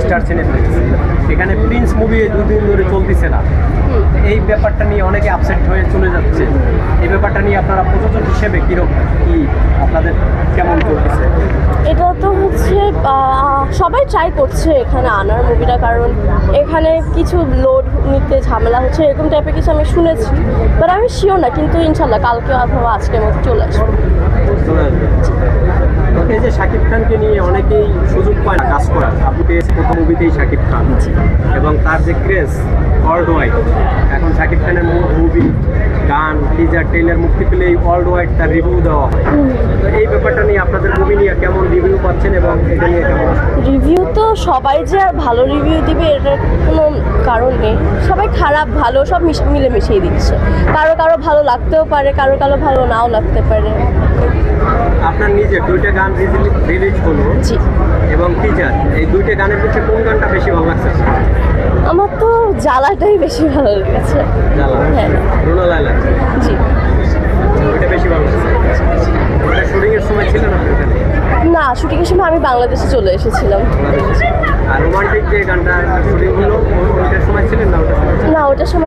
Star cineplex, এখানে Prince movie 2 দিন ধরে চলতেছে না। এই ব্যাপারটা নিয়ে অনেকে আপসেট হয়ে চলে যাচ্ছে। এই ব্যাপারটা নিয়ে আপনারা প্রযোজক হিসেবে কিরকম কি আপনাদের কেমন চলতেছে? এটা তো হচ্ছে সবাই ট্রাই করছে এখানে আনার মুভিটা, কারণ এখানে কিছু লোড নিতে ঝামেলা হচ্ছে এরকম টাইপের কিছু আমি শুনেছি, বাট আমি শিওর না, কিন্তু ইনশাল্লাহ কালকে অথবা আজকের মধ্যে চলে আসবে। এই যে শাকিব খানকে নিয়ে অনেকেই সুযোগ পায় না কাজ করার, আপনি পেয়েছেন প্রথম মুভিতেই শাকিব খান এবং তার যে ক্রেজ ওয়ার্ল্ড ওয়াইড, এখন শাকিব খানের মুভি, গান, টিজার, ট্রেলার মুক্তি পেলেই ওয়ার্ল্ড ওয়াইড তার রিভিউ দেওয়া হয়। তো এই ব্যাপারটা নিয়ে আপনাদের মুভি নিয়ে কেমন রিভিউ পাচ্ছেন এবং এটা নিয়ে কেমন? রিভিউ তো সবাই যে আর ভালো রিভিউ দিবে এটার কোনো কারণ নেই, সবাই খারাপ ভালো সব মিলে মিশিয়ে দিচ্ছে। কারো কারো ভালো লাগতেও পারে, কারো কারো ভালো নাও লাগতে পারে। আপনার নিজে 2টা গান রিলিজ হলো জি, এবং টিজার, এই 2টা গানের মধ্যে কোন গানটা বেশি ভালো লাগছে? আমার তো জ্বালাটাই বেশি ভালো লেগেছে। জ্বালা, হ্যাঁ, রুনা লায়লা, জি। ওইটা বেশি ভালো লাগছে। ওটা শুটিংয়ের সময় ছিল না ওখানে? না, শুটিংয়ের সময় আমি বাংলাদেশে চলে এসেছিলাম। আর রোমান্টিক যে গানটা শুটিং হলো ওইটার সময় ছিলেন না? ওটা না, ওটার সময়